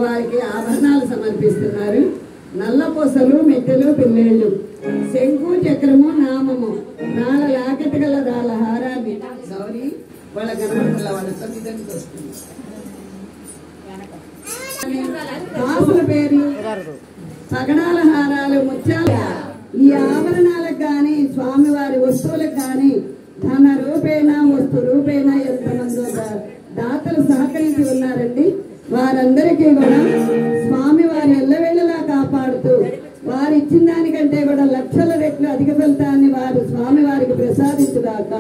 అమ్మవారికి ఆభరణాలు సమర్పిస్తున్నారు. నల్లపూసలు, మెట్టెలు, పిల్లేళ్ళు, శంకు, చక్రము, నామము, నాల లాకెట్ గల రాళ్ళ హారాన్ని గౌరీ వాళ్ళ గణపతుల వాళ్ళతో నిజంగా వస్తుంది. దాసుల పేర్లు, పగడాల హారాలు, ముత్యాలు. ఈ ఆభరణాలకు కానీ స్వామివారి వస్తువులకు కానీ ధన రూపేణ వస్తు రూపేణ ఎంతమంది దాతలు సహకరించి ఉన్నారండి. వారందరికీ కూడా స్వామివారి ఎల్లవేళలా కాపాడుతూ వారు ఇచ్చిన దానికంటే కూడా లక్షల రెట్లు అధిక ఫలితాన్ని వారు స్వామివారికి ప్రసాదించుగాక.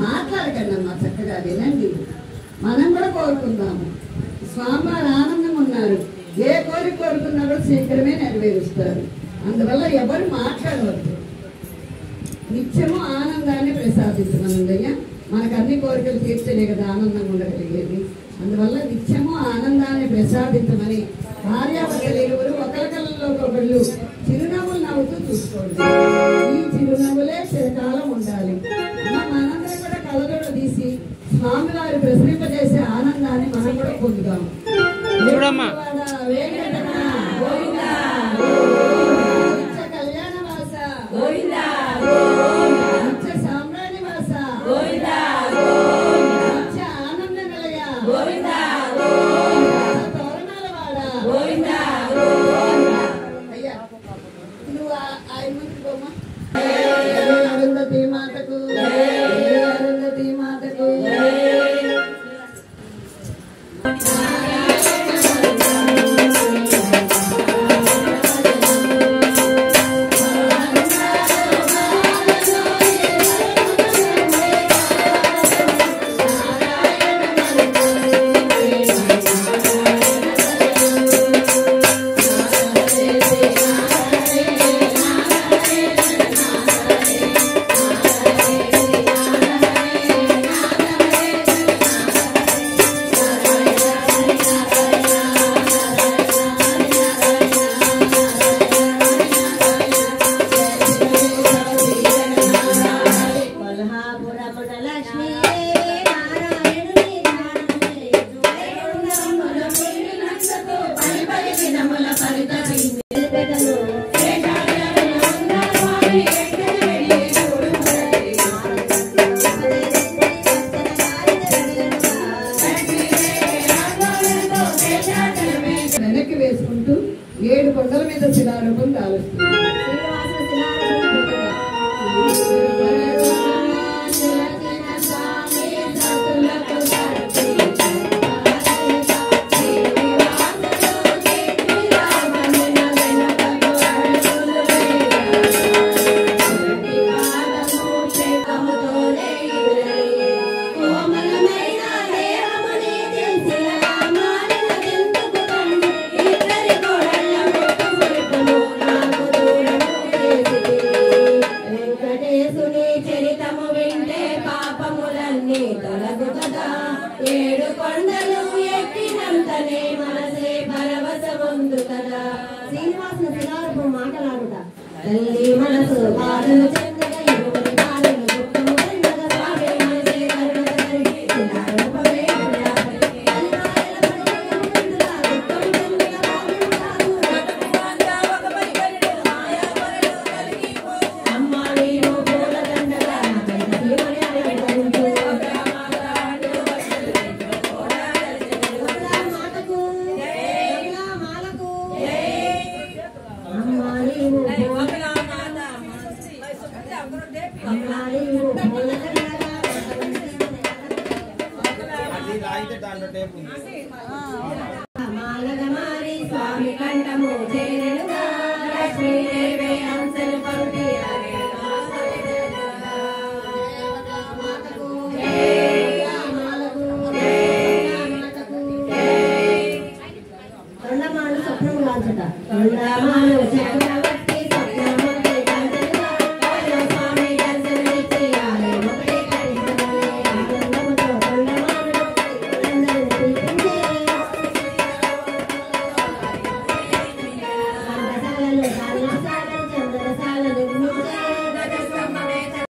మాట్లాడకండి అమ్మా, చక్కగా వినండి. మనం కూడా కోరుకుందాము. స్వామివారు ఆనందంగా ఉన్నారు. ఏ కోరిక కోరుకున్నా కూడా శీఘ్రమే నెరవేరుస్తారు. అందువల్ల ఎవరు మాట్లాడవద్దు. నిత్యము ఆనందాన్ని ప్రసాదించమనుందయ్యా. మనకు అన్ని కోరికలు తీర్చలే కదా ఆనందంగా ఉండగలిగేది. అందువల్ల నిత్యము ఆనందాన్ని ప్రసాదించమని భార్యాభర్తలు ఇరువురు ఒకరికల్లో ఒకళ్ళు చిరునవ్వులు నవ్వుతూ చూసుకోండి. ఈ చిరునవ్వులే చిరకాలం ఉండాలి. మనందరం కూడా కళ్ళజోడు తీసి స్వామివారి ప్రసరింపజేసే ఆనందాన్ని మనం కూడా పొందుదాం. కళ్యాణ వాస, సామ్రాణి వాస, ఆనంద నిలయ, తోరణాల వాడ. అయ్యా నువ్వు ఆయన ముందు పోమా. అరుంధతి మాతకు, అరుంధతి మాతకు. వెనక్కి వేసుకుంటూ 7 కొండల మీద శిలారూపం కాలుస్తుంది. శ్రీనివాస ముందు కదా శ్రీనివాసుని శిలారూపం మాటలాడుట తల్లి మనసు బాధలు చెందగా ఇరువురి బాధలు దుఃఖము చెందగా స్వామి మనసే కరుణ కలిగి శిలారూపమే మాలగమారి స్వామి కంఠము చేరుగా లక్ష్మీదేవి అంశలు పంపి తొండమాను స్వప్నము లాంచట